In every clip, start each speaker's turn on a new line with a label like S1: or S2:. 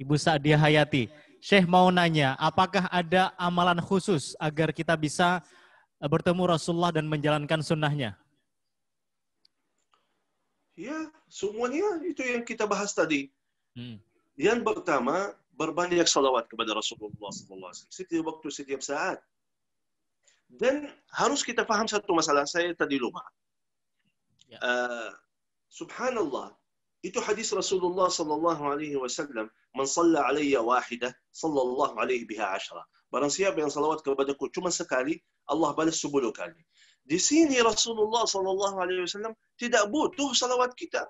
S1: Ibu Sa'diyah Hayati. Syekh mau nanya, apakah ada amalan khusus agar kita bisa bertemu Rasulullah dan menjalankan sunnahnya?
S2: Ya, semuanya itu yang kita bahas tadi.
S1: Hmm.
S2: Yang pertama, berbanyak salawat kepada Rasulullah SAW. Setiap waktu, setiap saat. Dan harus kita faham satu masalah, saya tadi lupa.
S1: Ya.
S2: Subhanallah, itu hadis Rasulullah SAW, "Man shalla alayya wahidah, sallallahu alaihi biha 10." Barang siapa yang salawat kepadaku cuma sekali, Allah balas 10 kali. Di sini Rasulullah SAW tidak butuh salawat kita.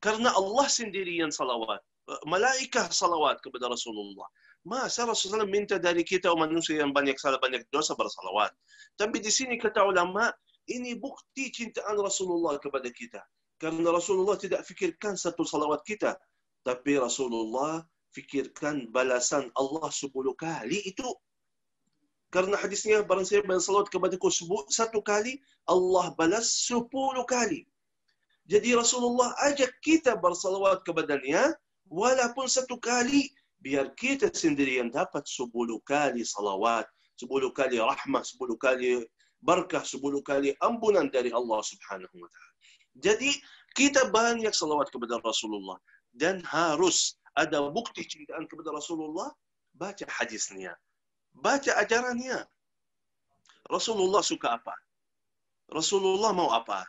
S2: Karena Allah sendiri yang salawat. Malaikah salawat kepada Rasulullah. Masa Rasulullah minta dari kita manusia yang banyak salah, banyak dosa bersalawat. Tapi di sini kata ulama, ini bukti cintaan Rasulullah kepada kita. Karena Rasulullah tidak fikirkan satu salawat kita. Tapi Rasulullah fikirkan balasan Allah 10 kali itu. Karena hadisnya, barang siapa yang salawat kepadaku satu kali, Allah balas 10 kali. Jadi Rasulullah ajak kita bersalawat kepadanya, walaupun satu kali, biar kita sendiri yang dapat 10 kali salawat, 10 kali rahmah, 10 kali barakah, 10 kali ampunan dari Allah Subhanahu wa Ta'ala. Jadi kita banyak salawat kepada Rasulullah, dan harus ada bukti cintaan kepada Rasulullah, baca hadisnya, baca ajarannya. Rasulullah suka apa? Rasulullah mau apa?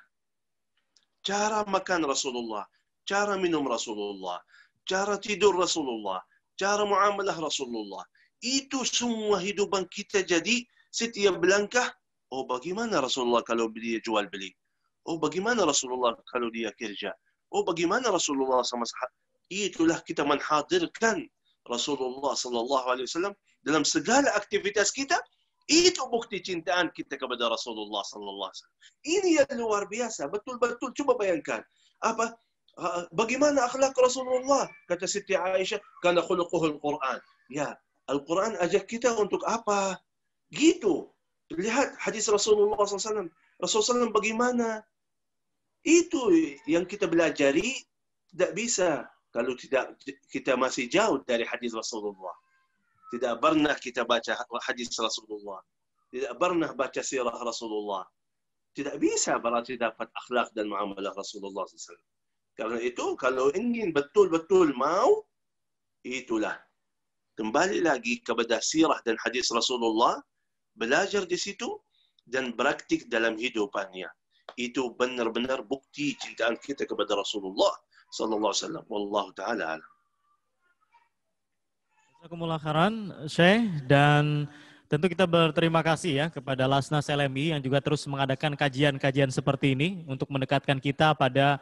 S2: Cara makan Rasulullah, cara minum Rasulullah, cara tidur Rasulullah, cara muamalah Rasulullah. Itu semua hidupan kita, jadi setiap langkah, oh bagaimana Rasulullah kalau dia jual beli? Oh bagaimana Rasulullah kalau dia kerja? Oh bagaimana Rasulullah sama sahabat? Itulah kita menghadirkan Rasulullah SAW dalam segala aktivitas kita. Itu bukti cintaan kita kepada Rasulullah SAW. Ini yang luar biasa, betul-betul. Coba bayangkan, apa? Bagaimana akhlak Rasulullah? Kata Siti Aisyah, kana khuluquhul Quran. Ya, Al-Quran ajak kita untuk apa? Gitu. Lihat hadis Rasulullah SAW. Rasulullah SAW bagaimana? Itu yang kita belajari, tidak bisa kalau tidak kita masih jauh dari hadis Rasulullah. Tidak pernah kita baca hadis Rasulullah. Tidak pernah baca sirah Rasulullah. Tidak bisa berarti dapat akhlak dan muamalah Rasulullah SAW. Karena itu, kalau ingin betul-betul mau, itulah. Kembali lagi kepada sirah dan hadis Rasulullah, belajar di situ, dan praktik dalam hidupannya. Itu benar-benar bukti cintaan kita kepada Rasulullah SAW. Wallahu ta'ala alam.
S1: Jazakumullah khairan, Syekh, dan tentu kita berterima kasih ya kepada Lasnas LMI yang juga terus mengadakan kajian-kajian seperti ini untuk mendekatkan kita pada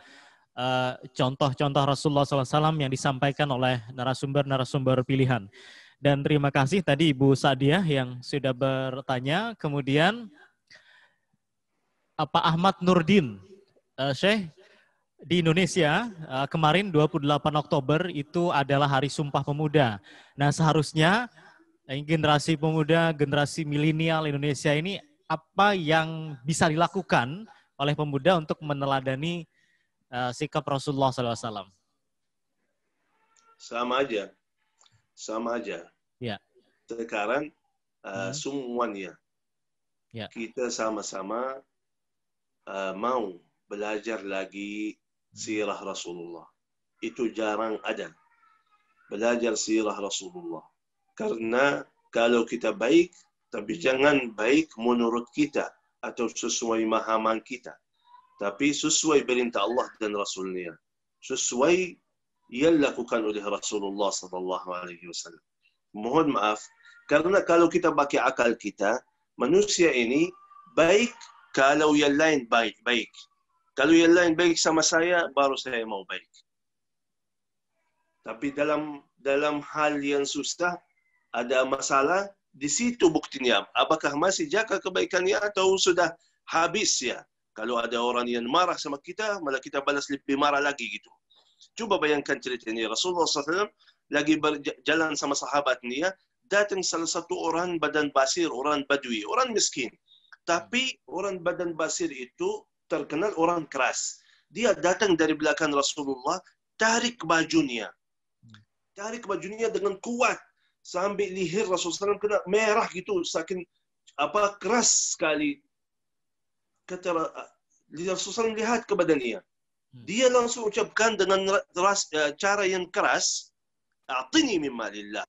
S1: contoh-contoh Rasulullah SAW yang disampaikan oleh narasumber-narasumber pilihan. Dan terima kasih tadi Ibu Sa'diyah yang sudah bertanya. Kemudian Pak Ahmad Nurdin, Syekh, di Indonesia kemarin 28 Oktober itu adalah Hari Sumpah Pemuda. Nah seharusnya generasi pemuda, generasi milenial Indonesia ini apa yang bisa dilakukan oleh pemuda untuk meneladani sikap Rasulullah SAW?
S2: Sama aja. Sama aja.
S1: Ya.
S2: Sekarang semuanya kita sama-sama mau belajar lagi sirah Rasulullah. Itu jarang ada. Belajar sirah Rasulullah. Karena kalau kita baik, tapi jangan baik menurut kita atau sesuai pemahaman kita. Tapi sesuai perintah Allah dan Rasulnya. Sesuai yang dilakukan oleh Rasulullah SAW. Mohon maaf, karena kalau kita pakai akal kita, manusia ini baik kalau yang lain baik. Kalau yang lain baik sama saya, baru saya mau baik. Tapi dalam hal yang susah, ada masalah, di situ buktinya. Apakah masih jaga kebaikannya atau sudah habis ya? Kalau ada orang yang marah sama kita, malah kita balas lebih marah lagi gitu. Coba bayangkan ceritanya. Rasulullah SAW lagi berjalan sama sahabatnya, datang salah satu orang badan basir, orang badui, orang miskin. Tapi orang badan basir itu terkenal orang keras. Dia datang dari belakang Rasulullah, tarik bajunya. tarik bajunya dengan kuat sampai leher Rasulullah SAW kena merah gitu, saking keras sekali. Kata Rasulullah SAW lihat ke badannya, dia langsung ucapkan dengan cara yang keras, "A'tini min malillah."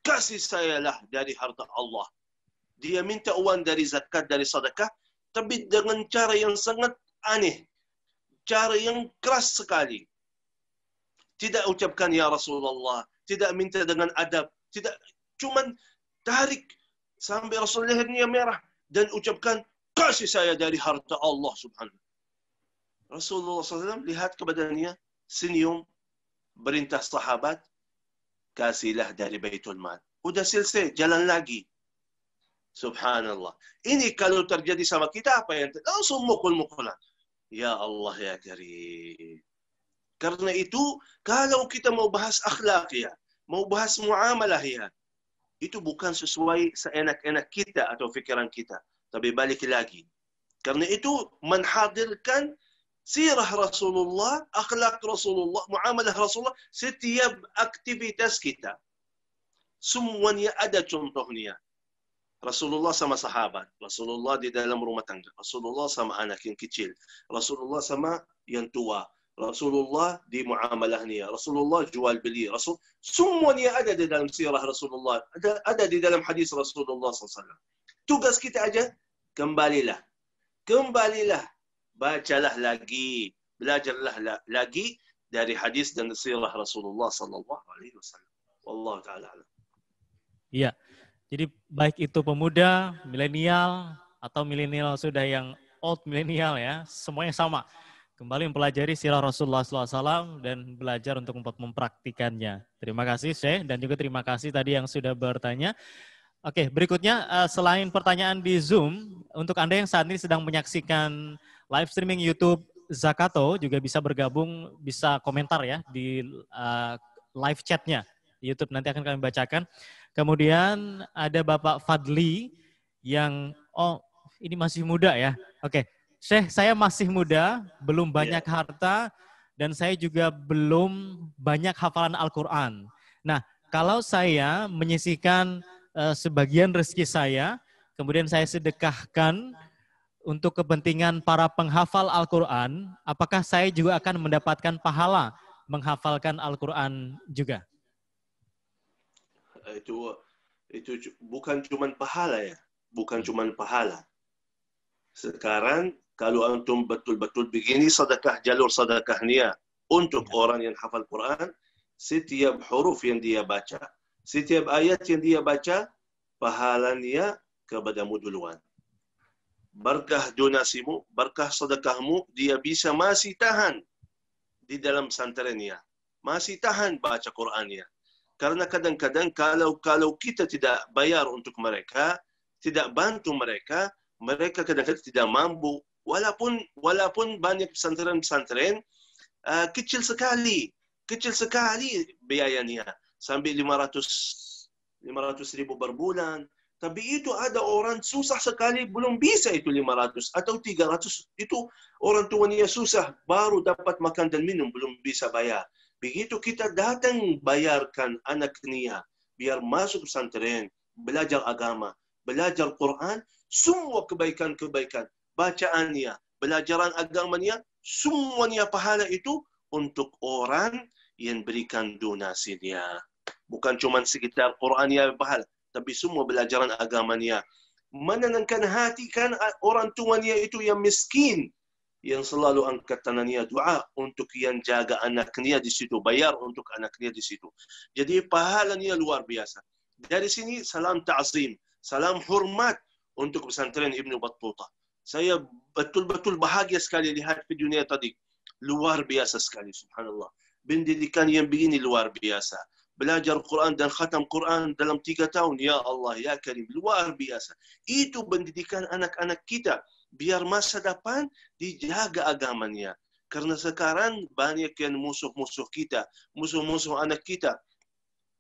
S2: Kasih saya lah dari harta Allah. Dia minta uang dari zakat, dari sedekah, tapi dengan cara yang sangat aneh. Cara yang keras sekali. Tidak ucapkan ya Rasulullah, tidak minta dengan adab, tidak, cuman tarik sampai Rasulullah lehernya merah dan ucapkan, kasih saya dari harta Allah subhanahu. Rasulullah SAW lihat ke badannya, senyum, perintah sahabat, kasihlah dari Baitul Mal. Udah selesai, jalan lagi. Subhanallah. Ini kalau terjadi sama kita, apa yang langsung mukul-mukulan. Ya Allah ya Karim. Karena itu, kalau kita mau bahas akhlak ya, mau bahas muamalah ya, itu bukan sesuai seenak-enak kita atau fikiran kita. Tapi balik lagi. Karena itu, menghadirkan sirah Rasulullah, akhlak Rasulullah, muamalah Rasulullah, setiap aktivitas kita. Semuanya ada contohnya. Rasulullah sama sahabat, Rasulullah di dalam rumah tangga, Rasulullah sama anak yang kecil, Rasulullah sama yang tua, Rasulullah di muamalahnya, Rasulullah jual beli, semuanya ada di dalam sirah Rasulullah, ada di dalam hadis Rasulullah SAW. Tugas kita aja, kembalilah, bacalah lagi, belajarlah lagi dari hadis dan sirah Rasulullah SAW. Wallahu ta'ala alam.
S1: Iya. Jadi baik itu pemuda, milenial, atau milenial sudah yang old milenial ya, semuanya sama. Kembali mempelajari sirah Rasulullah SAW dan belajar untuk mempraktikannya. Terima kasih Syekh dan juga terima kasih tadi yang sudah bertanya. Oke, berikutnya selain pertanyaan di Zoom, untuk Anda yang saat ini sedang menyaksikan live streaming YouTube Zakato juga bisa bergabung, bisa komentar ya di live chatnya di YouTube, nanti akan kami bacakan. Kemudian ada Bapak Fadli yang, ini masih muda ya. Oke, Syekh, saya masih muda, belum banyak harta, dan saya juga belum banyak hafalan Al-Quran. Nah, kalau saya menyisihkan sebagian rezeki saya, kemudian saya sedekahkan untuk kepentingan para penghafal Al-Quran, apakah saya juga akan mendapatkan pahala menghafalkan Al-Quran juga?
S2: Itu bukan cuma pahala ya, bukan cuma pahala. Sekarang kalau antum betul-betul begini sedekah, jalur sedekahnya untuk orang yang hafal Quran, setiap huruf yang dia baca, setiap ayat yang dia baca, pahalanya kepadamu duluan. Berkah donasimu, berkah sedekahmu, dia bisa masih tahan di dalam pesantrennya, masih tahan baca Qurannya. Karena kadang-kadang kalau kita tidak bayar untuk mereka, tidak bantu mereka, mereka kadang-kadang tidak mampu. Walaupun banyak pesantren-pesantren kecil sekali biayanya, sampai 500 ribu per bulan. Tapi itu ada orang susah sekali, belum bisa itu 500 atau 300. Itu orang tuanya susah, baru dapat makan dan minum, belum bisa bayar. Begitu kita datang bayarkan anaknya, biar masuk pesantren, belajar agama, belajar Quran, semua kebaikan-kebaikan, bacaannya, belajaran agamanya, semuanya pahala itu untuk orang yang berikan donasinya. Bukan cuma sekitar Qurannya pahala, tapi semua belajaran agamanya. Menenangkan hati kan orang tuanya itu yang miskin, yang selalu angkat tangannya doa untuk yang jaga anaknya di situ, bayar untuk anaknya di situ. Jadi pahalanya luar biasa. Dari sini salam ta'zim, salam hormat untuk pesantren Ibnu Battuta. Saya betul-betul bahagia sekali lihat videonya tadi. Luar biasa sekali, subhanallah. Pendidikan yang begini luar biasa. Belajar Quran dan khatam Quran dalam 3 tahun. Ya Allah, ya Karim. Luar biasa. Itu pendidikan anak-anak kita. Biar masa depan dijaga agamanya. Karena sekarang banyak yang musuh-musuh kita. Musuh-musuh anak kita.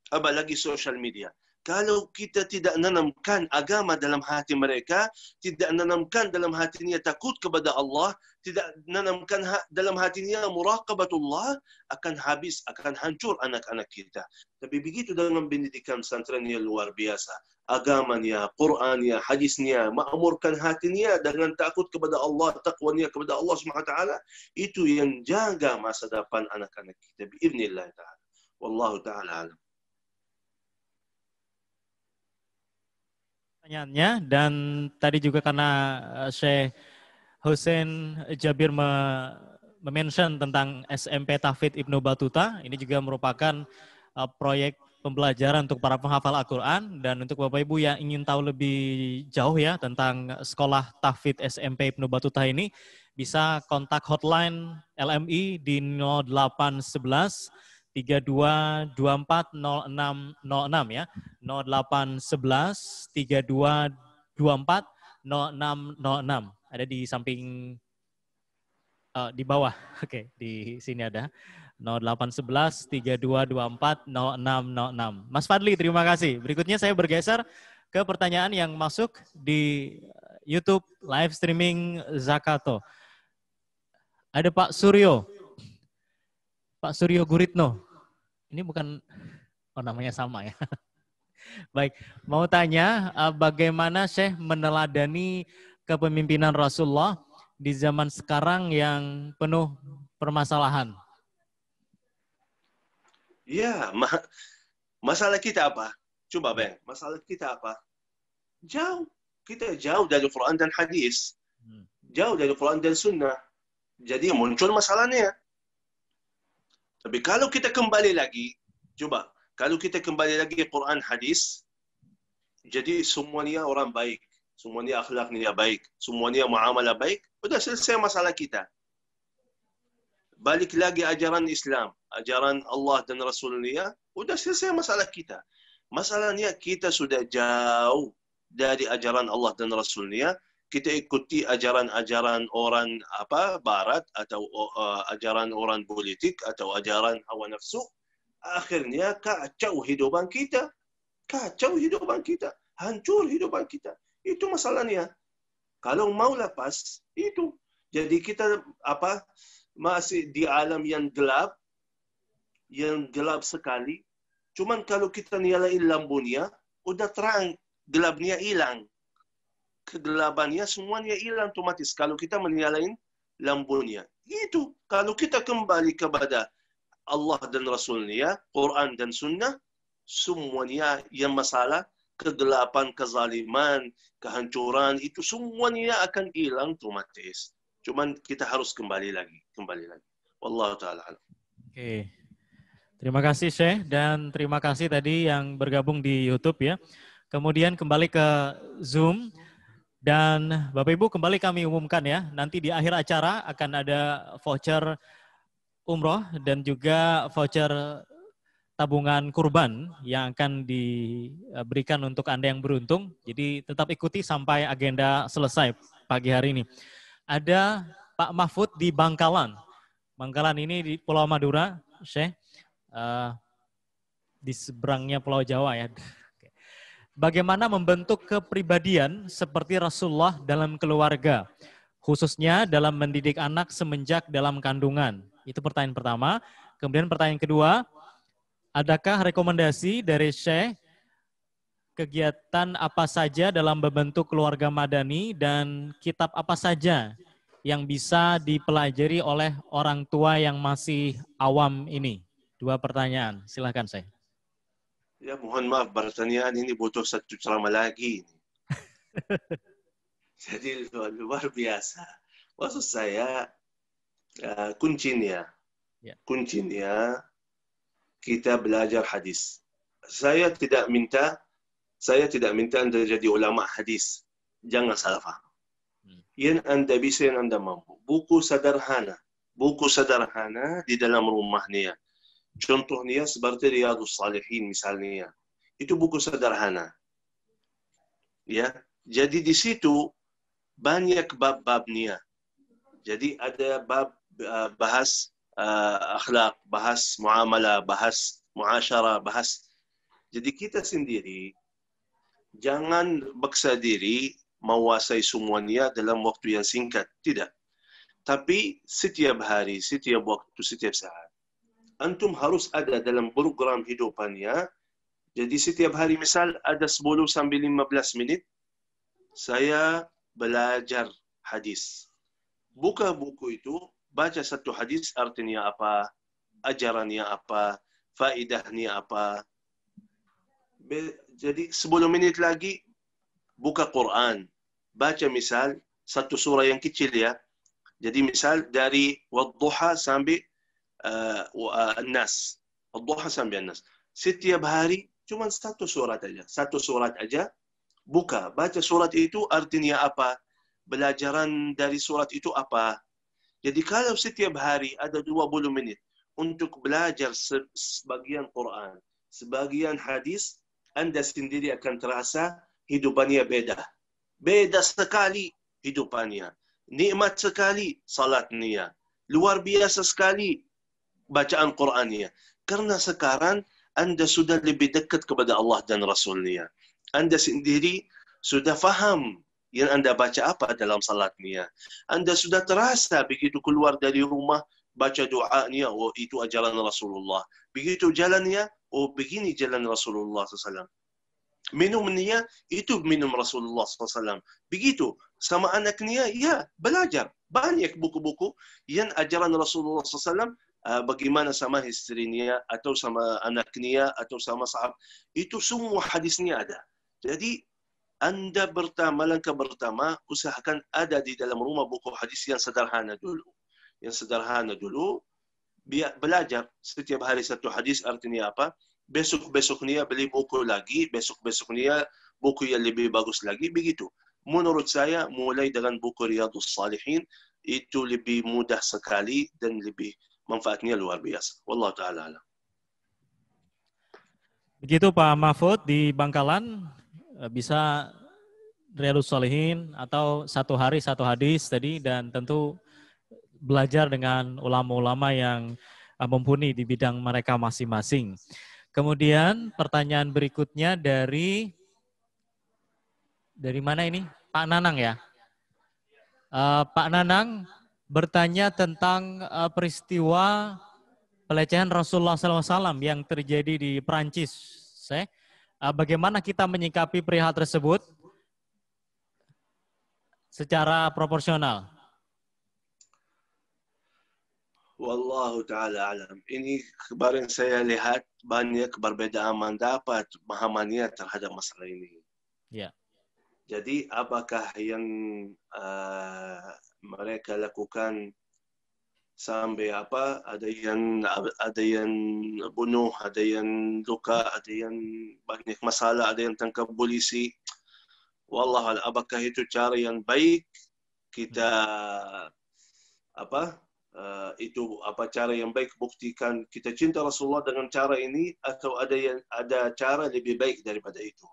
S2: Apalagi social media. Kalau kita tidak nanamkan agama dalam hati mereka, tidak nanamkan dalam hatinya takut kepada Allah, tidak nanamkan dalam hatinya muraqabatullah, akan habis, akan hancur anak-anak kita. Tapi begitu dengan pendidikan pesantren yang luar biasa. Agamanya, Qur'annya, hadisnya, ma'murkan hatinya dengan takut kepada Allah, taqwanya kepada Allah SWT, itu yang jaga masa depan anak-anak kita. Bi'idznillah ta'ala. Wallahu ta'ala alam.
S1: Pertanyaannya, dan tadi juga karena Syekh Hussein Jabir mention tentang SMP Tahfidz Ibnu Battuta, ini juga merupakan proyek pembelajaran untuk para penghafal Al-Quran, dan untuk Bapak Ibu yang ingin tahu lebih jauh ya tentang sekolah Tahfidz SMP Ibnu Battuta ini, bisa kontak hotline LMI di 0811 3224 0606 ya. 0811 3224 0606. Ada di samping di bawah. Oke, di sini ada 0811 3224 0606. Mas Fadli, terima kasih. Berikutnya saya bergeser ke pertanyaan yang masuk di YouTube live streaming Zakato. Ada Pak Suryo. Pak Suryo Guritno. Ini bukan, oh namanya sama ya. Baik, mau tanya bagaimana Syekh meneladani kepemimpinan Rasulullah di zaman sekarang yang penuh permasalahan?
S2: Ya, masalah kita apa? Coba bayang, masalah kita apa? Jauh. Kita jauh dari Quran dan hadis. Jauh dari Quran dan sunnah. Jadi muncul masalahnya. Tapi kalau kita kembali lagi, coba, kalau kita kembali lagi Quran hadis, jadi semuanya orang baik, semuanya akhlaknya baik, semuanya muamalah baik, sudah selesai masalah kita. Balik lagi ajaran Islam, ajaran Allah dan Rasulnya, sudah selesai masalah kita. Masalahnya kita sudah jauh dari ajaran Allah dan Rasulnya, kita ikuti ajaran-ajaran orang barat atau ajaran orang politik atau ajaran hawa nafsu, akhirnya kacau hidupan kita. Kacau hidupan kita, hancur hidupan kita. Itu masalahnya. Kalau mau lepas, itu. Jadi kita masih di alam yang gelap sekali. Cuman kalau kita nyalain lampunya, udah terang, gelapnya hilang. Kegelapannya semuanya hilang otomatis kalau kita menyalain lampunya. Itu kalau kita kembali kepada Allah dan Rasulnya, Quran dan Sunnah, semuanya yang masalah, kegelapan, kezaliman, kehancuran, itu semuanya akan hilang otomatis. Cuman kita harus kembali lagi. Wallahu ta'ala alam.
S1: Oke. Terima kasih Syekh, dan terima kasih tadi yang bergabung di YouTube ya. Kemudian kembali ke Zoom. Dan Bapak Ibu kembali kami umumkan ya, nanti di akhir acara akan ada voucher umroh dan juga voucher tabungan kurban yang akan diberikan untuk Anda yang beruntung. Jadi tetap ikuti sampai agenda selesai pagi hari ini. Ada Pak Mahfud di Bangkalan. Bangkalan ini di Pulau Madura, Syekh. Di seberangnya Pulau Jawa ya. Bagaimana membentuk kepribadian seperti Rasulullah dalam keluarga, khususnya dalam mendidik anak semenjak dalam kandungan? Itu pertanyaan pertama. Kemudian pertanyaan kedua, adakah rekomendasi dari Syekh kegiatan apa saja dalam membentuk keluarga madani dan kitab apa saja yang bisa dipelajari oleh orang tua yang masih awam ini? Dua pertanyaan, silakan Syekh.
S2: Ya mohon maaf, pertanyaan ini butuh satu ceramah lagi. Jadi luar biasa. Maksud saya, kuncinya kita belajar hadis. Saya tidak minta Anda jadi ulama hadis. Jangan salah faham. Yang Anda bisa, yang Anda mampu. Buku sederhana di dalam rumahnya. Contohnya seperti Riyadhus Shalihin misalnya. Itu buku sederhana. Ya, jadi di situ banyak bab-babnya. Jadi ada bab bahas akhlak, bahas muamalah, bahas muasyarah, bahas Jadi kita sendiri jangan paksa diri menguasai semuanya dalam waktu yang singkat. Tidak. Tapi setiap hari, setiap waktu, setiap saat. Antum harus ada dalam program hidupannya. Jadi setiap hari misal ada 10 sampai 15 menit saya belajar hadis. Buka buku itu, baca satu hadis artinya apa, ajarannya apa, faedahnya apa. Jadi 10 menit lagi buka Quran. Baca misal satu surah yang kecil ya. Jadi misal dari Wadduha sampai An-Nas. Wadduha sampai An-Nas. Setiap hari cuma satu surat aja. Satu surat aja. Buka. Baca surat itu artinya apa. Belajaran dari surat itu apa. Jadi kalau setiap hari ada 20 menit untuk belajar sebagian Quran, sebagian hadis, Anda sendiri akan terasa hidupannya beda. Beda sekali hidupannya. Nikmat sekali salatnya. Luar biasa sekali bacaan Qurannya. Karena sekarang Anda sudah lebih dekat kepada Allah dan Rasulnya. Anda sendiri sudah faham yang Anda baca apa dalam salatnya. Anda sudah terasa begitu keluar dari rumah, baca doanya, oh itu ajaran Rasulullah. Begitu jalannya, oh begini jalan Rasulullah SAW. Minumnya, itu minum Rasulullah SAW. Begitu, sama anaknya, ya belajar. Banyak buku-buku yang ajaran Rasulullah SAW, bagaimana sama istrinya, atau sama anaknya, atau sama sahabat. Itu semua hadisnya ada. Jadi, Anda langkah pertama, usahakan ada di dalam rumah buku hadis yang sederhana dulu. Yang sederhana dulu, belajar setiap hari satu hadis artinya apa. Besok-besoknya beli buku lagi, besok-besoknya buku yang lebih bagus lagi, begitu. Menurut saya, mulai dengan buku Riyadhus Shalihin, itu lebih mudah sekali dan lebih manfaatnya luar biasa. Wallahu ta'ala alam.
S1: Begitu Pak Mahfud di Bangkalan, bisa Riyadhus Shalihin atau satu hari satu hadis tadi, dan tentu belajar dengan ulama-ulama yang mumpuni di bidang mereka masing-masing. Kemudian pertanyaan berikutnya dari mana ini? Pak Nanang ya. Pak Nanang bertanya tentang peristiwa pelecehan Rasulullah SAW yang terjadi di Perancis. Bagaimana kita menyikapi perihal tersebut secara proporsional?
S2: Wallahu ta'ala alam. Ini kemarin saya lihat banyak perbedaan pendapat pemahamannya terhadap masalah ini.
S1: Ya.
S2: Jadi apakah yang mereka lakukan sampai apa? Ada yang bunuh, ada yang luka, ada yang banyak masalah, ada yang tangkap polisi. Wallahu a'lam. Apakah itu cara yang baik kita itu apa cara yang baik buktikan kita cinta Rasulullah dengan cara ini, atau ada cara lebih baik daripada itu?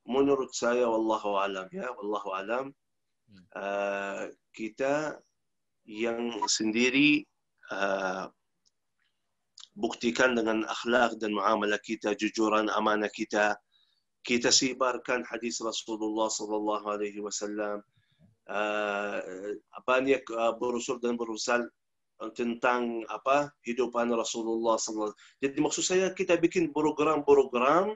S2: Menurut saya wallahu alam ya, wallahu alam, kita yang sendiri buktikan dengan akhlak dan muamalah kita, jujuran, amanah kita sebarkan hadis Rasulullah sallallahu alaihi wasallam, banyak berusul dan berusal tentang hidupan Rasulullah SAW. Jadi maksud saya kita bikin program-program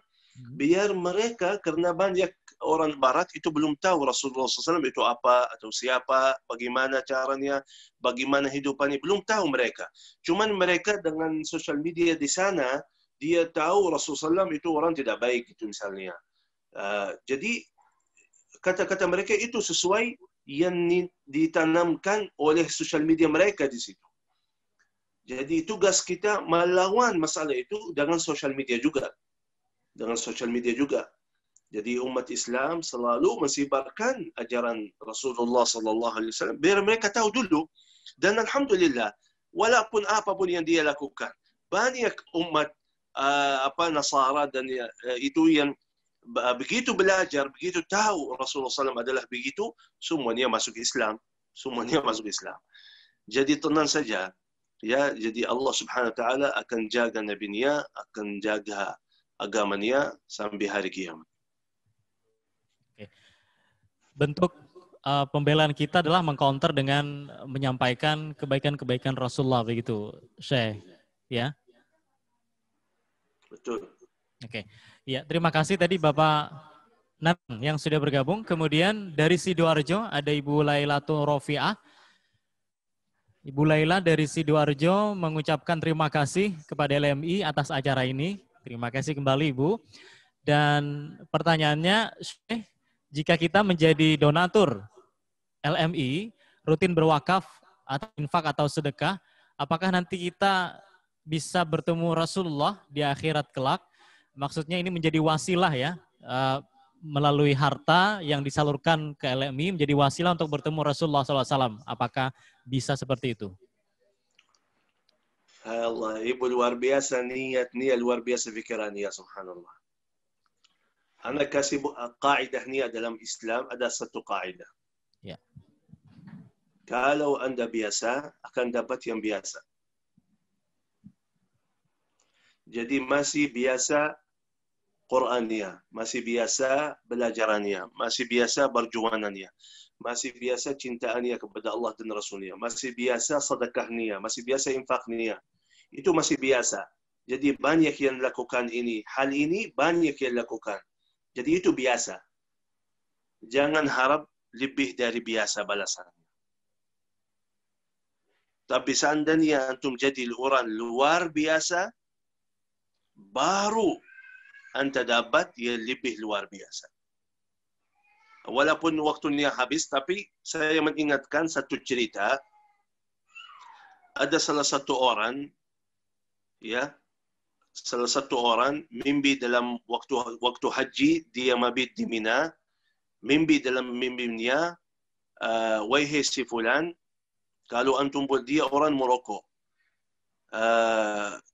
S2: biar mereka, karena banyak orang Barat itu belum tahu Rasulullah SAW itu apa atau siapa, bagaimana caranya, bagaimana hidupannya, belum tahu mereka. Cuman mereka dengan sosial media di sana, dia tahu Rasulullah SAW itu orang tidak baik itu misalnya. Jadi kata-kata mereka itu sesuai yang ditanamkan oleh sosial media mereka di situ. Jadi tugas kita melawan masalah itu dengan sosial media juga. Dengan sosial media juga. Jadi umat Islam selalu menyebarkan ajaran Rasulullah sallallahu alaihi wasallam biar mereka tahu dulu. Dan alhamdulillah, walaupun apapun yang dia lakukan, banyak umat Nasara dan itu yang begitu belajar, begitu tahu Rasulullah SAW adalah begitu, semuanya masuk Islam. Semuanya masuk Islam. Jadi tenang saja. Ya, jadi Allah Subhanahu wa taala akan jaga nabinya, akan jaga agamanya sampai hari kiamat.
S1: Bentuk pembelaan kita adalah mengcounter dengan menyampaikan kebaikan-kebaikan Rasulullah, begitu, Syekh, ya?
S2: Betul.
S1: Oke. Ya, terima kasih tadi Bapak Nan yang sudah bergabung. Kemudian dari Sidoarjo ada Ibu Lailatul Rofiah. Ibu Laila dari Sidoarjo mengucapkan terima kasih kepada LMI atas acara ini. Terima kasih kembali Ibu. Dan pertanyaannya, Syekh, jika kita menjadi donatur LMI, rutin berwakaf atau infak atau sedekah, apakah nanti kita bisa bertemu Rasulullah di akhirat kelak? Maksudnya ini menjadi wasilah ya, melalui harta yang disalurkan ke LMI menjadi wasilah untuk bertemu Rasulullah SAW. Apakah bisa seperti itu?
S2: Allah, Ibu luar biasa niat luar biasa fikiran ya, subhanallah. Anak kasih kaidah niat dalam Islam, ada satu kaidah.
S1: Ya.
S2: Kalau Anda biasa, akan dapat yang biasa. Jadi masih biasa Qurannya, masih biasa belajarannya, masih biasa berjuangannya, masih biasa cintaannya kepada Allah dan Rasulnya, masih biasa sedekahnya, masih biasa infaknya. Itu masih biasa. Jadi banyak yang lakukan ini. Hal ini banyak yang lakukan. Jadi itu biasa. Jangan harap lebih dari biasa balasannya. Tapi seandainya antum jadi orang luar biasa, baru anda dapat yang lebih luar biasa. Walaupun waktunya habis, tapi saya mengingatkan satu cerita. Ada salah satu orang, ya, salah satu orang mimpi dalam waktu haji, dia mabit di Mina, mimpi dalam mimpinya, wahai si fulan, kalau antum dia orang Morocco,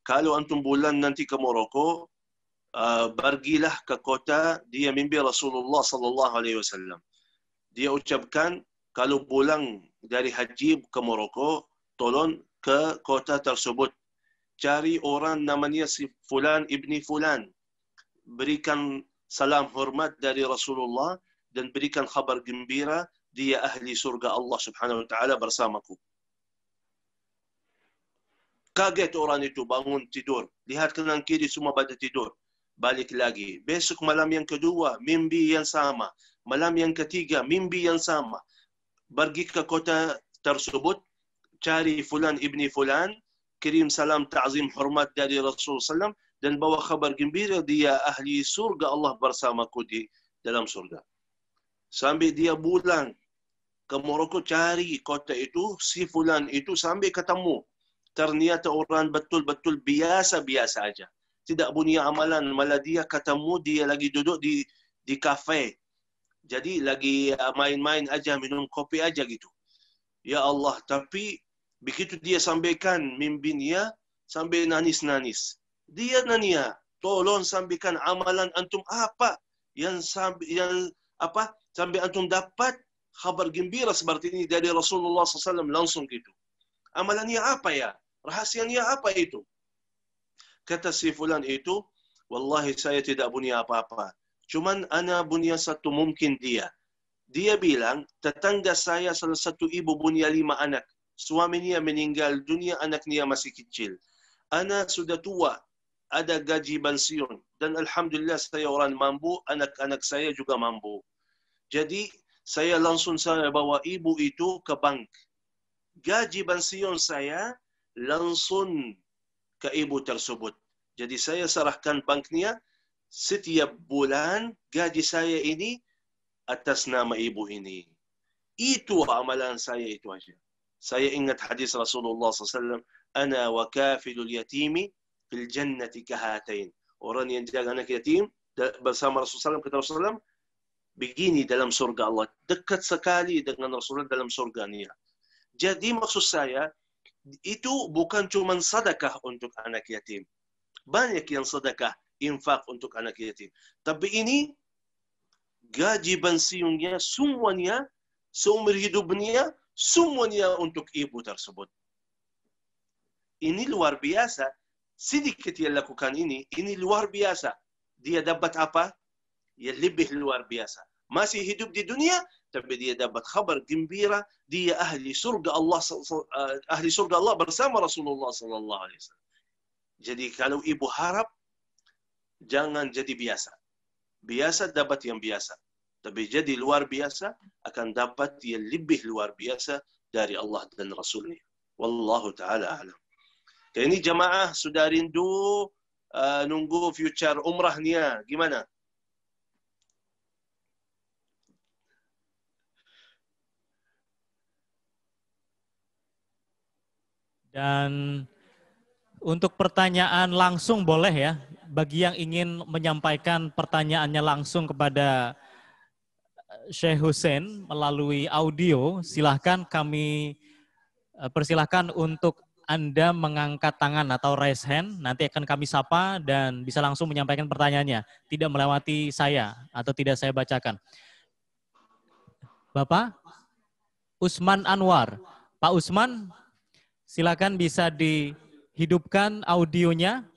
S2: kalau antum bulan nanti ke Morocco, pergilah ke kota, dia mimpi Rasulullah sallallahu alaihi wasallam. Dia ucapkan kalau pulang dari haji ke Morocco, tolong ke kota tersebut, cari orang namanya si fulan ibni fulan, berikan salam hormat dari Rasulullah dan berikan kabar gembira dia ahli surga Allah Subhanahu wa taala bersamaku. Kaget orang itu, bangun tidur, lihat kanan kiri semua pada tidur. Balik lagi. Besok malam yang kedua, mimpi yang sama. Malam yang ketiga, mimpi yang sama. Pergi ke kota tersebut, cari fulan ibni fulan, kirim salam ta'zim hormat dari Rasulullah SAW, dan bawa kabar gembira dia ahli surga Allah bersamaku di dalam surga. Sampai dia pulang ke Morocco, cari kota itu, si fulan itu sampai ketemu. Ternyata orang betul-betul biasa-biasa aja. Tidak punya amalan, malah dia ketemu, dia lagi duduk di kafe. Jadi lagi main-main aja, minum kopi aja gitu. Ya Allah, tapi begitu dia sampaikan mimpinya, sampai nangis-nangis. Dia nanya, tolong sampaikan amalan antum apa yang sampai antum dapat kabar gembira seperti ini dari Rasulullah SAW langsung gitu. Amalannya apa ya? Rahasianya apa itu? Kata si fulan itu, wallahi saya tidak punya apa-apa. Cuman ana punya satu mungkin dia. Dia bilang, tetangga saya salah satu ibu punya 5 anak. Suaminya meninggal dunia, anaknya masih kecil. Ana sudah tua, ada gaji pensiun. Dan alhamdulillah saya orang mampu, anak-anak saya juga mampu. Jadi saya langsung bawa ibu itu ke bank. Gaji pensiun saya langsung ke ibu tersebut. Jadi saya serahkan banknya, setiap bulan gaji saya ini atas nama ibu ini. Itu amalan saya itu aja. Saya ingat hadis Rasulullah SAW, ana wa kafilul yatimi fil jannati kahatain. Orang yang jaga anak yatim bersama Rasulullah SAW, kata Rasulullah, begini dalam surga Allah. Dekat sekali dengan Rasulullah dalam surganya. Jadi maksud saya, itu bukan cuma sedekah untuk anak yatim. Banyak yang sedekah, infak untuk anak yatim. Tapi ini gaji pensiunnya semuanya, seumur hidupnya semuanya untuk ibu tersebut. Ini luar biasa. Sedikit yang lakukan ini luar biasa. dia dapat apa? Yang lebih luar biasa. Masih hidup di dunia, tapi dia dapat kabar gembira, dia ahli surga Allah bersama Rasulullah sallallahu alaihi wasallam. Jadi kalau ibu harap, jangan jadi biasa. Biasa dapat yang biasa. Tapi jadi luar biasa, akan dapat yang lebih luar biasa dari Allah dan Rasulnya. Wallahu ta'ala alam. Ini jamaah sudah rindu nunggu future umrahnya. Gimana?
S1: Dan untuk pertanyaan langsung boleh ya, bagi yang ingin menyampaikan pertanyaannya langsung kepada Syekh Hussein melalui audio, silahkan kami persilahkan untuk Anda mengangkat tangan atau raise hand, nanti akan kami sapa dan bisa langsung menyampaikan pertanyaannya, tidak melewati saya atau tidak saya bacakan. Bapak Usman Anwar, Pak Usman, silakan bisa dihidupkan audionya,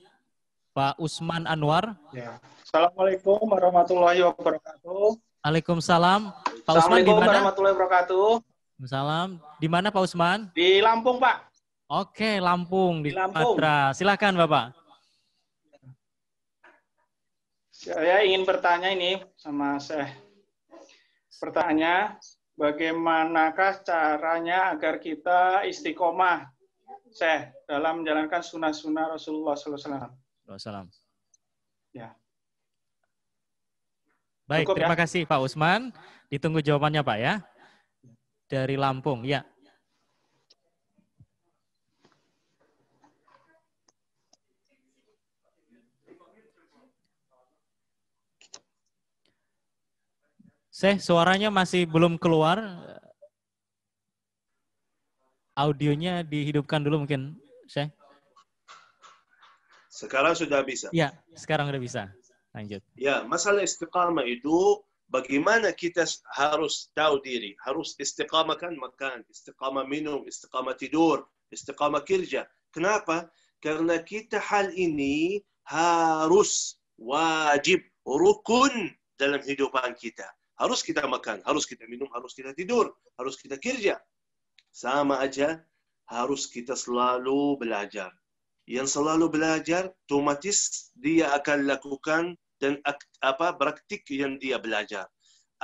S1: Pak Usman Anwar.
S3: Ya. Assalamualaikum warahmatullahi wabarakatuh.
S1: Waalaikumsalam. Pak Usman di
S3: Assalamualaikum
S1: mana?
S3: warahmatullahi wabarakatuh.
S1: Waalaikumsalam. Di mana Pak Usman?
S3: Di Lampung, Pak.
S1: Oke, Lampung, di
S3: Lampung.
S1: Sumatera. Silakan Bapak.
S3: Saya ingin bertanya ini sama Syekh. Pertanyaannya, bagaimanakah caranya agar kita istiqomah, Syekh, dalam menjalankan sunnah-sunnah Rasulullah SAW?
S1: Waalaikumsalam.
S3: Ya.
S1: Baik,
S3: Cukup,
S1: terima
S3: ya?
S1: kasih Pak Usman. Ditunggu jawabannya Pak ya. Dari Lampung, ya. Suaranya masih belum keluar. Audionya dihidupkan dulu mungkin, Syekh.
S2: Sekarang sudah bisa.
S1: Ya, sekarang sudah bisa. Lanjut.
S2: Ya, masalah istiqamah itu bagaimana kita harus tahu diri. Harus istiqamah kan makan, istiqamah minum, istiqamah tidur, istiqamah kerja. Kenapa? Karena kita hal ini harus wajib, rukun dalam hidupan kita. Harus kita makan, harus kita minum, harus kita tidur, harus kita kerja. Sama aja, harus kita selalu belajar. Yang selalu belajar, otomatis dia akan lakukan dan praktik yang dia belajar.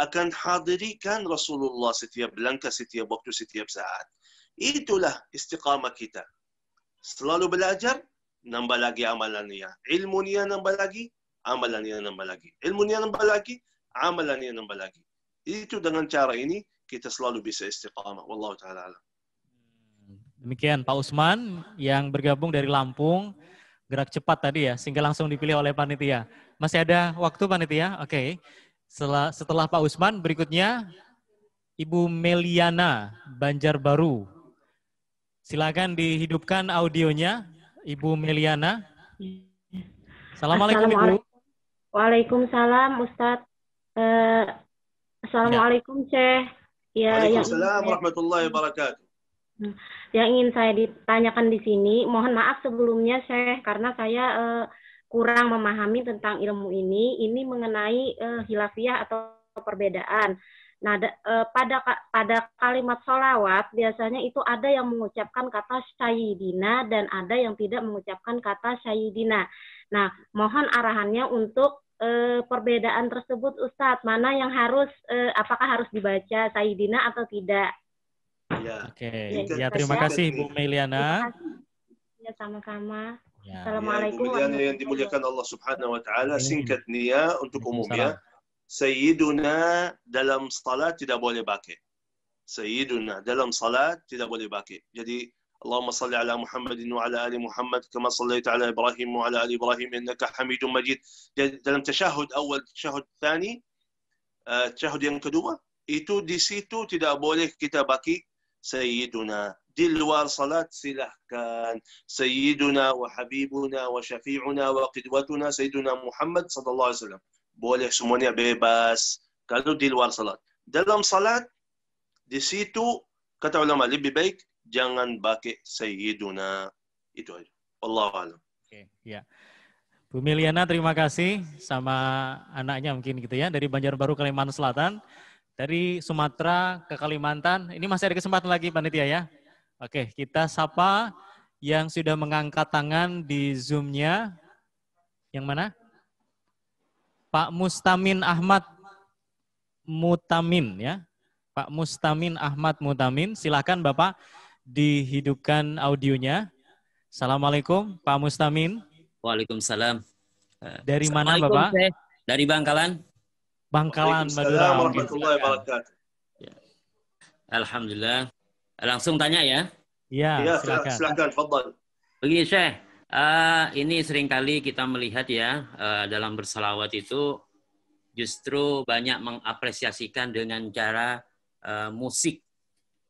S2: Akan hadirikan Rasulullah setiap langkah, setiap waktu, setiap saat. Itulah istiqamah kita. Selalu belajar, nambah lagi amalannya. Ilmunya nambah lagi, amalannya nambah lagi. Ilmunya nambah lagi, amalannya nambah lagi. Itu dengan cara ini, kita selalu bisa istiqamah. Wallahu ta'ala alam.
S1: Demikian Pak Usman yang bergabung dari Lampung, gerak cepat tadi ya, sehingga langsung dipilih oleh panitia. Masih ada waktu panitia? Oke. Setelah Pak Usman, berikutnya Ibu Meliana Banjarbaru. Silakan dihidupkan audionya, Ibu Meliana. Assalamualaikum Ibu.
S4: Waalaikumsalam Ustadz. Assalamualaikum Syekh. Ya,
S2: Waalaikumsalam warahmatullahi wabarakatuh.
S4: Yang ingin saya ditanyakan di sini, mohon maaf sebelumnya Syekh, karena saya kurang memahami tentang ilmu ini. Ini mengenai khilafiyah atau perbedaan. Nah, pada kalimat sholawat biasanya itu ada yang mengucapkan kata sayyidina dan ada yang tidak mengucapkan kata sayyidina. Nah, mohon arahannya untuk perbedaan tersebut Ustadz, mana yang harus, apakah harus dibaca sayyidina atau tidak?
S2: Ya.
S1: Oke, ya terima kasih Bu Meliana.
S4: Ya, sama-sama.
S1: Ya.
S4: Assalamualaikum
S2: Bu Meliana yang dimuliakan Allah Subhanahu wa taala, singkatnya untuk umumnya, Sayyiduna dalam salat tidak boleh pakai. Sayyiduna dalam salat tidak boleh pakai. Jadi Allahumma salli ala Muhammadin wa ala ali Muhammad kama sallaita ala Ibrahim wa ala ali Ibrahim innaka Hamidum Majid. Dalam tasyahud awal, tasyahud tsani, tasyahud yang kedua, itu di situ tidak boleh kita pakai Sayyiduna. Di luar salat silahkan Sayyiduna wa Habibuna wa Syafi'una wa Qidwatuna Sayyiduna Muhammad sallallahu alaihi wasallam. Boleh semuanya bebas kalau di luar salat. Dalam salat, di situ kata ulama lebih baik jangan pakai Sayyiduna. Itu aja. Wallahu a'lam.
S1: Oke, ya. Bu Miliana terima kasih sama anaknya mungkin gitu ya dari Banjarbaru Kalimantan Selatan, dari Sumatera ke Kalimantan. Ini masih ada kesempatan lagi panitia ya. Oke, kita sapa yang sudah mengangkat tangan di Zoom-nya. Yang mana? Pak Mustamin Ahmad Mutamin ya. Pak Mustamin Ahmad Mutamin, silakan Bapak dihidupkan audionya. Assalamualaikum Pak Mustamin.
S5: Waalaikumsalam.
S1: Dari mana
S5: Assalamualaikum,
S1: Bapak?
S5: Syekh. Dari Bangkalan.
S1: Bangkalan, Madura.
S2: Waalaikumsalam warahmatullahi wabarakatuh.
S5: Ya. Alhamdulillah. Langsung tanya ya.
S1: Ya, silakan.
S2: Silakan, fadhal.
S5: Begini Syekh, ini seringkali kita melihat ya, dalam bersalawat itu justru banyak mengapresiasikan dengan cara musik.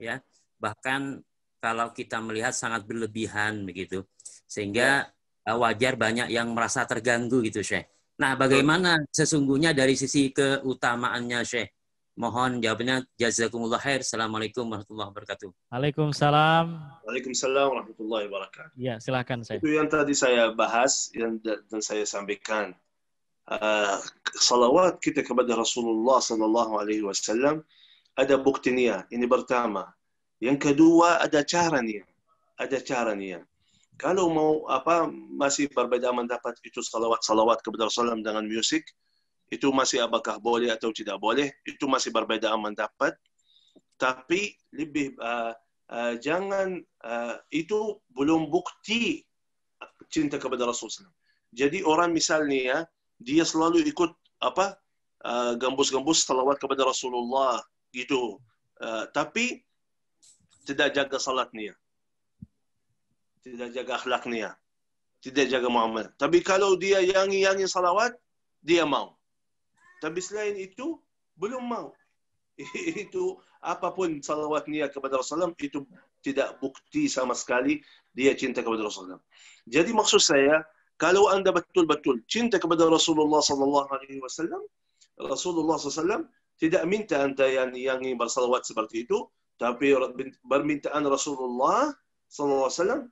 S5: Ya. Bahkan kalau kita melihat sangat berlebihan begitu. Sehingga wajar banyak yang merasa terganggu gitu Syekh. Nah, bagaimana sesungguhnya dari sisi keutamaannya Syekh? Mohon jawabannya. Jazakumullah khair. Assalamualaikum warahmatullahi wabarakatuh.
S1: Waalaikumsalam.
S2: Waalaikumsalam warahmatullahi wabarakatuh.
S1: Ya, silakan Syekh.
S2: Itu yang tadi saya bahas dan saya sampaikan. Salawat kita kepada Rasulullah sallallahu alaihi wasallam ada buktinya. Ini pertama. Yang kedua ada caranya. Ada caranya. Kalau mau masih berbeda mendapat itu salawat kepada Rasulullah dengan musik, itu masih apakah boleh atau tidak boleh, itu masih berbeda mendapat. Tapi lebih jangan itu belum bukti cinta kepada Rasulullah. Jadi orang misalnya dia selalu ikut gambus-gambus salawat kepada Rasulullah gitu, tapi tidak jaga salatnya. Tidak jaga akhlaknya, tidak jaga muamalah. Tapi kalau dia yangi salawat, dia mau. Tapi selain itu, belum mau. Itu apapun salawatnya kepada Rasulullah, itu tidak bukti sama sekali dia cinta kepada Rasulullah. Jadi maksud saya, kalau anda betul-betul cinta kepada Rasulullah sallallahu alaihi wasallam, Rasulullah sallallahu tidak minta anda yang bersalawat seperti itu, tapi permintaan Rasulullah sallallahu alaihi wasallam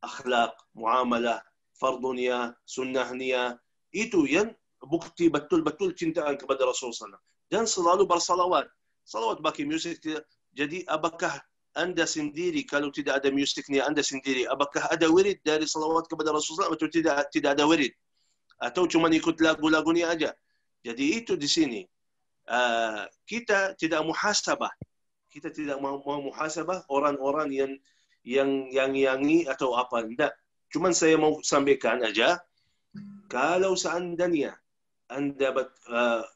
S2: akhlak, muamalah, fardunya, sunnahnya, itu yang bukti betul-betul cintaan kepada Rasulullah SAW. Dan selalu bersalawat. Salawat pakai musik. Jadi apakah anda sendiri, kalau tidak ada musiknya anda sendiri, apakah ada wirid dari salawat kepada Rasulullah atau tidak ada wirid? Atau cuma ikut lagu-lagunya aja? Jadi itu di sini. Kita tidak muhasabah. Kita tidak mau muhasabah orang-orang yang yangi atau apa. Tidak. Cuman saya mau sampaikan aja, kalau seandainya anda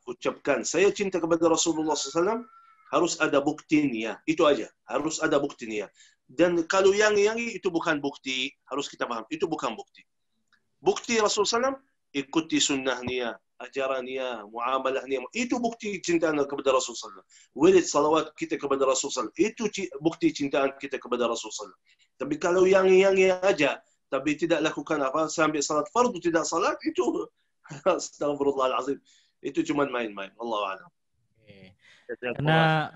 S2: ucapkan, saya cinta kepada Rasulullah SAW, harus ada buktinya. Itu aja. Harus ada buktinya. Dan kalau yangi itu bukan bukti, harus kita paham. Itu bukan bukti. Bukti Rasulullah SAW, ikuti sunnahnya, ajarannya, muamalahnya. Itu bukti cintaan kepada Rasulullah. Wirid salawat kita kepada Rasulullah. Itu bukti cintaan kita kepada Rasulullah. Tapi kalau yangi aja, tapi tidak lakukan apa, sampai salat fardu tidak salat, itu astagfirullahalazim. Itu cuma main-main. Allahu a'lam.
S1: Karena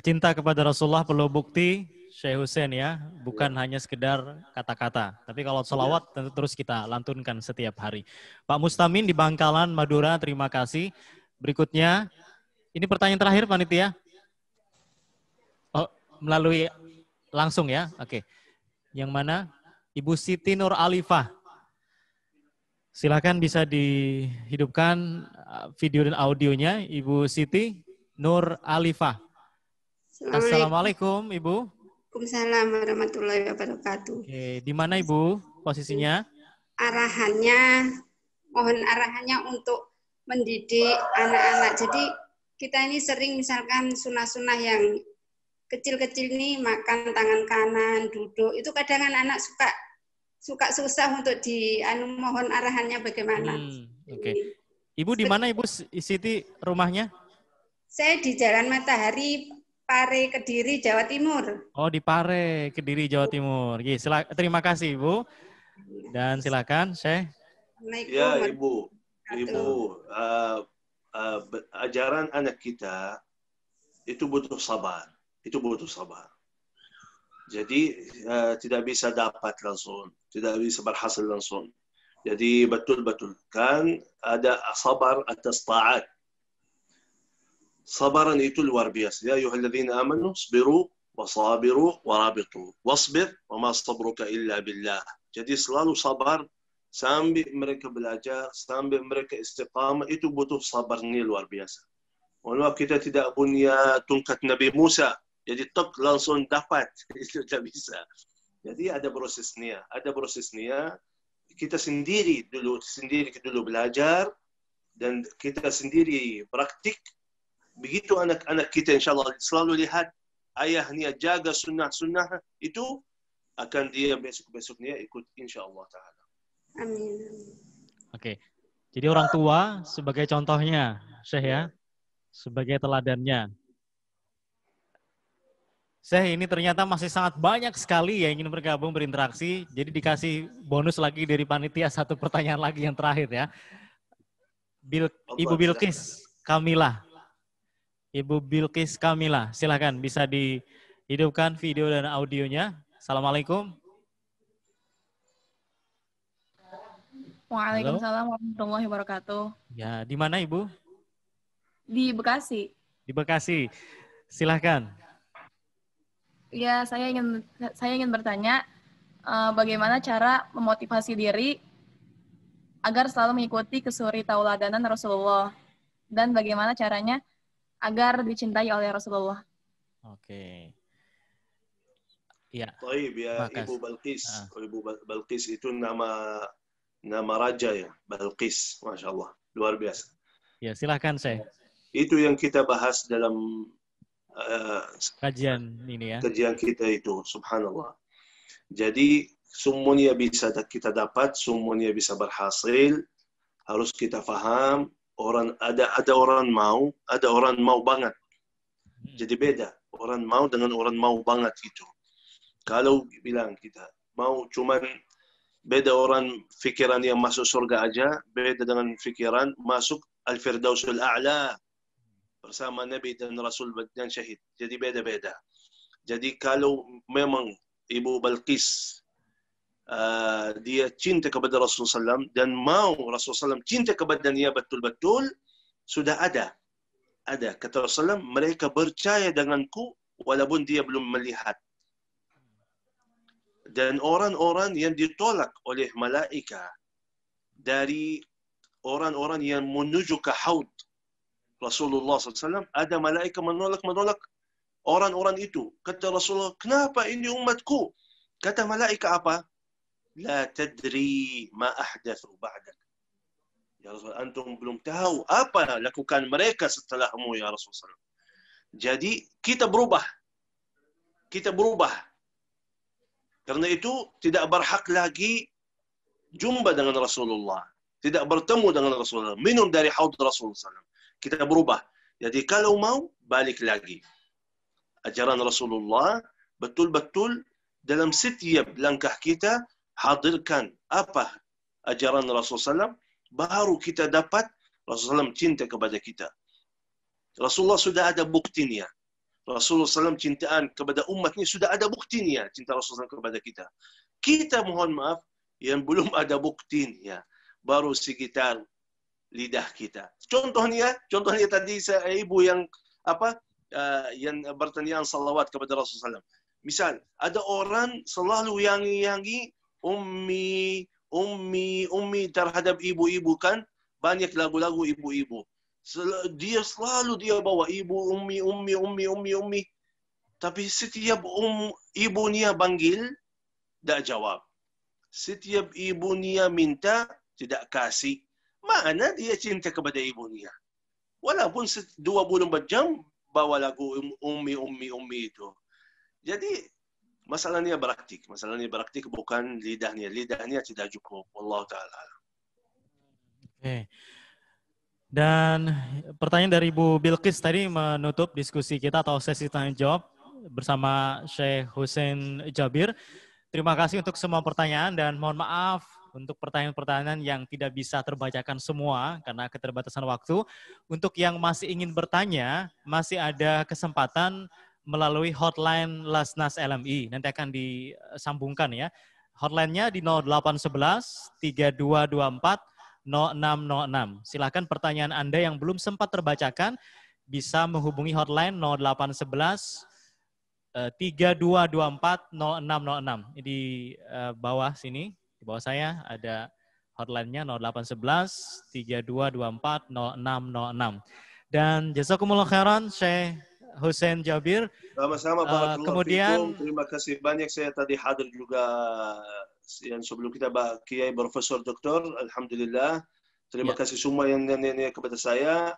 S1: cinta kepada Rasulullah perlu bukti, Syekh Hussein ya, bukan hanya sekedar kata-kata. Tapi kalau salawat tentu terus kita lantunkan setiap hari. Pak Mustamin di Bangkalan, Madura, terima kasih. Berikutnya, ini pertanyaan terakhir panitia. Oh, melalui langsung ya, oke. Yang mana? Ibu Siti Nur Alifah. Silakan bisa dihidupkan video dan audionya, Ibu Siti Nur Alifah. Assalamualaikum, Ibu.
S6: Waalaikumsalam warahmatullahi wabarakatuh.
S1: Oke, di mana Ibu posisinya?
S6: Mohon arahannya untuk mendidik anak-anak. Jadi kita ini sering misalkan sunah-sunah yang kecil-kecil ini makan tangan kanan, duduk. Itu kadang anak-anak suka susah untuk mohon arahannya bagaimana.
S1: Oke. Ibu di mana Ibu Siti rumahnya?
S6: Saya di Jalan Matahari, Pare, Kediri, Jawa Timur.
S1: Oh, di Pare, Kediri, Jawa Timur. Terima kasih, Ibu. Dan silakan, Syekh.
S2: Ya, Ibu. Ajaran anak kita itu butuh sabar. Itu butuh sabar. Jadi, tidak bisa dapat langsung. Tidak bisa berhasil langsung. Jadi betul-betul kan ada sabar atas taat. Sabaran itu luar biasa. Ya ayyuhalladzina amanu sabiru wasabiru warabitu. Wasbir wa ma sabruka illa billah. Jadi selalu sabar sampai mereka belajar, sampai mereka istiqamah, itu butuh sabar ni luar biasa. Walau kita tidak punya tongkat Nabi Musa, jadi tok langsung dapat, itu tidak bisa. Jadi ada prosesnya, kita sendiri dulu belajar dan kita sendiri praktik. Begitu anak-anak kita insyaAllah selalu lihat ayahnya jaga sunnah-sunnah itu, akan dia besok-besoknya ikut insyaAllah ta'ala.
S6: Amin.
S1: Oke, jadi orang tua sebagai contohnya, Syekh ya, sebagai teladannya. Syekh, ini ternyata masih sangat banyak sekali yang ingin bergabung berinteraksi, jadi dikasih bonus lagi dari panitia, satu pertanyaan lagi yang terakhir ya. Ibu Bilqis Kamila. Ibu Bilqis Kamila, silakan bisa dihidupkan video dan audionya. Assalamualaikum.
S7: Waalaikumsalam warahmatullahi wabarakatuh.
S1: Ya, di mana Ibu?
S7: Di Bekasi.
S1: Di Bekasi. Silakan.
S7: Ya, saya ingin bertanya bagaimana cara memotivasi diri agar selalu mengikuti kesuri tauladanan Rasulullah, dan bagaimana caranya agar dicintai oleh Rasulullah.
S1: Oke. Ya.
S2: Baik, ya Ibu Balqis. Ibu Balqis itu nama raja ya, Balqis, Masya Allah, luar biasa.
S1: Ya, silakan Syekh.
S2: Itu yang kita bahas dalam
S1: kajian ini ya.
S2: Kajian kita itu, subhanallah. Jadi semuanya bisa kita dapat, semuanya bisa berhasil. Harus kita faham. Ada orang mau, ada orang mau banget. Jadi beda. Orang mau dengan orang mau banget itu. Kalau bilang kita mau cuman beda orang fikiran yang masuk surga aja, beda dengan fikiran masuk Al-Firdausul A'la bersama Nabi dan Rasul dan Syahid. Jadi beda-beda. Jadi kalau memang Ibu Balqis dia cinta kepada Rasulullah SAW dan mau Rasulullah SAW cinta kepada dia betul-betul, sudah ada. Kata Rasulullah, mereka percaya denganku walaupun dia belum melihat. Dan orang-orang yang ditolak oleh malaikat dari orang-orang yang menuju ke haud Rasulullah SAW, ada malaikat menolak orang-orang itu. Kata Rasulullah, kenapa ini umatku? Kata malaikat apa? La tadri ma ahdathu ba'dak. Ya Rasul, antum belum tahu apa lakukan mereka setelahmu ya Rasulullah. Jadi kita berubah. Karena itu tidak berhak lagi jumpa dengan Rasulullah. Tidak bertemu dengan Rasulullah. Minum dari haud Rasulullah. Kita berubah. Jadi kalau mau, balik lagi. Ajaran Rasulullah betul-betul dalam setiap langkah kita, hadirkan apa ajaran Rasulullah SAW, baru kita dapat Rasulullah SAW cinta kepada kita. Rasulullah sudah ada buktinya. Rasulullah SAW cintaan kepada umatnya sudah ada buktinya, cinta Rasulullah SAW kepada kita. Kita mohon maaf yang belum ada buktinya, baru sekitar lidah kita. Contohnya tadi ibu yang yang bertanya salawat kepada Rasulullah SAW. Misal ada orang selalu yangi ummi terhadap ibu-ibu, kan banyak lagu-lagu ibu-ibu. Dia selalu bawa ibu, ummi. Tapi setiap ibunya panggil, tidak jawab. Setiap ibunya minta, tidak kasih. Mana dia cinta kepada ibunya? Walaupun 24 jam bawa lagu ummi itu. Jadi masalahnya praktik bukan lidahnya. Lidahnya tidak cukup. Wallahu ta'ala.
S1: Oke. Dan pertanyaan dari Ibu Bilqis tadi menutup diskusi kita atau sesi tanya jawab bersama Syekh Hussein Jabir. Terima kasih untuk semua pertanyaan dan mohon maaf untuk pertanyaan-pertanyaan yang tidak bisa terbacakan semua karena keterbatasan waktu. Untuk yang masih ingin bertanya, masih ada kesempatan melalui hotline Lasnas LMI. Nanti akan disambungkan ya. hotline-nya di 0811 3224 0606. Silakan pertanyaan Anda yang belum sempat terbacakan bisa menghubungi hotline 0811 3224 0606. Di bawah sini, di bawah saya ada hotline-nya 0811 3224 0606. Dan jazakumullah khairan Syekh Hussein Jabir.
S2: Sama-sama, barakallahu
S1: kemudian
S2: fikum. Terima kasih banyak. Saya tadi hadir juga yang sebelum kita Kiai Profesor Doktor. Alhamdulillah. Terima kasih semua yang kepada saya.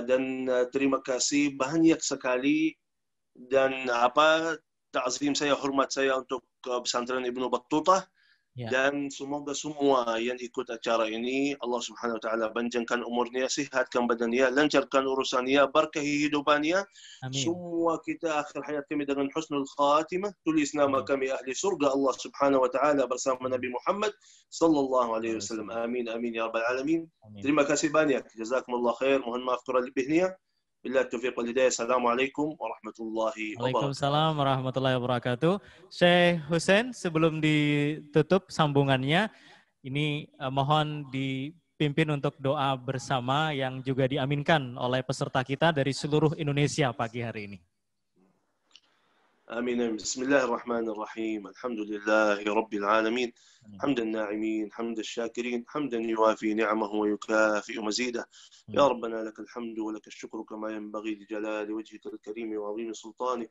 S2: Dan terima kasih banyak sekali. Dan ta'zim saya, hormat saya untuk pesantren Ibnu Battutah. Dan semoga semua yang ikut acara ini Allah Subhanahu wa taala panjangkan umurnya, sihatkan badannya, lancarkan urusannya, berkahi hidupannya. Amin. Semua kita akhir hayat kami dengan husnul khatimah, tulis nama kami ahli surga Allah Subhanahu wa taala bersama Nabi Muhammad sallallahu alaihi wasallam. Amin amin ya rabbal alamin. Terima kasih banyak. Jazakumullah khair. Mohon maaf kurang lebihnya. Billahi taufiq wal hidayah. Assalamualaikum warahmatullahi wabarakatuh.
S1: Waalaikumsalam warahmatullahi wabarakatuh. Syekh Hussein, sebelum ditutup sambungannya, ini mohon dipimpin untuk doa bersama yang juga diaminkan oleh peserta kita dari seluruh Indonesia pagi hari ini.
S2: آمين. بسم الله الرحمن الرحيم. الحمد لله رب العالمين. حمد الناعمين، حمد الشاكرين، حمدا يوافي نعمه ويكافئ مزيده. يا ربنا لك الحمد ولك الشكر كما ينبغي لجلال وجهك الكريم وعظيم سلطانك.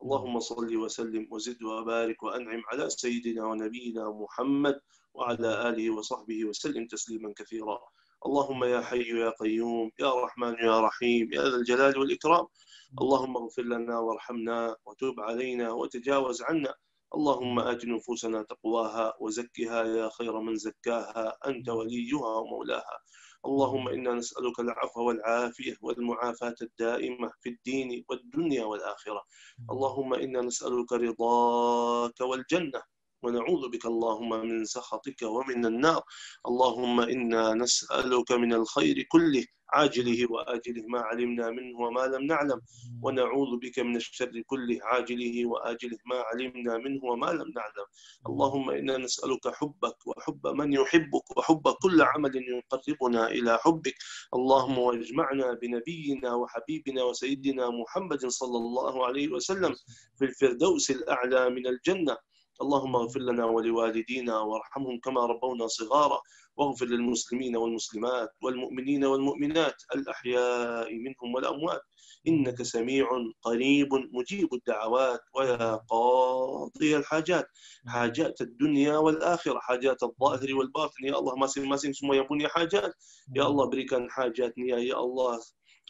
S2: اللهم صل وسلم وزد وبارك وأنعم على سيدنا ونبينا محمد وعلى آله وصحبه وسلم تسليما كثيرا. اللهم يا حي يا قيوم يا رحمن يا رحيم يا ذا الجلال والإكرام. اللهم اغفر لنا وارحمنا وتب علينا وتجاوز عنا. اللهم آت نفوسنا تقواها وزكها يا خير من زكاها أنت وليها ومولاها. اللهم إنا نسألك العفو والعافية والمعافاة الدائمة في الدين والدنيا والآخرة. اللهم إنا نسألك رضاك والجنة ونعوذ بك اللهم من سخطك ومن النار. اللهم إنا نسألك من الخير كله عاجله وآجله ما علمنا منه وما لم نعلم، ونعوذ بك من الشر كله عاجله وآجله ما علمنا منه وما لم نعلم. اللهم إنا نسألك حبك وحب من يحبك وحب كل عمل يقربنا إلى حبك. اللهم واجمعنا بنبينا وحبيبنا وسيدنا محمد صلى الله عليه وسلم في الفردوس الأعلى من الجنة. اللهم اغفر لنا ولوالدينا وارحمهم كما ربونا صغارا، واغفر للمسلمين والمسلمات والمؤمنين والمؤمنات الأحياء منهم والأموات، إنك سميع قريب مجيب الدعوات ويا قاضي الحاجات، حاجات الدنيا والآخرة، حاجات الظاهر والباطن. يا الله masing-masing semua yang punya hajat, ya Allah berikan hajatnya, ya Allah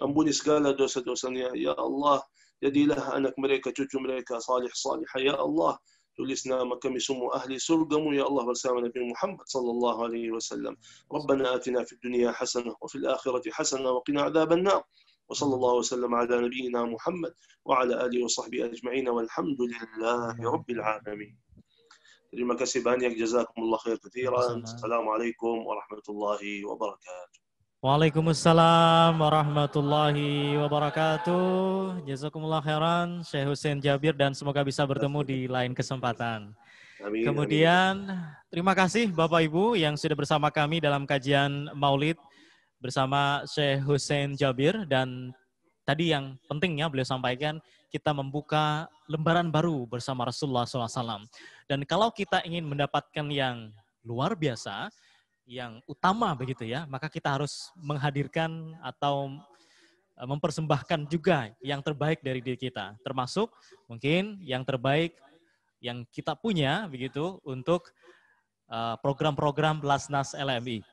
S2: ampuni segala dosa-dosanya, ya Allah jadilah anak mereka, cucu mereka salih-salihah, ya Allah tulis nama kami semua ahli surgamu ya Allah bersama Nabi Muhammad sallallahu alaihi wasallam. Rabbana atina fid dunya hasanah wa fil akhirati hasanah wa qina adzaban nar. Wa sallallahu wasallam ala nabiyyina Muhammad wa ala alihi wa sahbihi ajma'in walhamdulillahi rabbil alamin. Terima kasih banyak, jazakumullah khair katsiran. Assalamualaikum warahmatullahi wabarakatuh.
S1: Waalaikumsalam warahmatullahi wabarakatuh. Jazakumullah khairan Syekh Hussein Jabir, dan semoga bisa bertemu di lain kesempatan.
S2: Amin,
S1: kemudian terima kasih Bapak Ibu yang sudah bersama kami dalam kajian Maulid bersama Syekh Hussein Jabir. Dan tadi yang pentingnya beliau sampaikan, kita membuka lembaran baru bersama Rasulullah SAW. Dan kalau kita ingin mendapatkan yang luar biasa, yang utama begitu ya, maka kita harus menghadirkan atau mempersembahkan juga yang terbaik dari diri kita, termasuk mungkin yang terbaik yang kita punya begitu untuk program-program Lasnas LMI.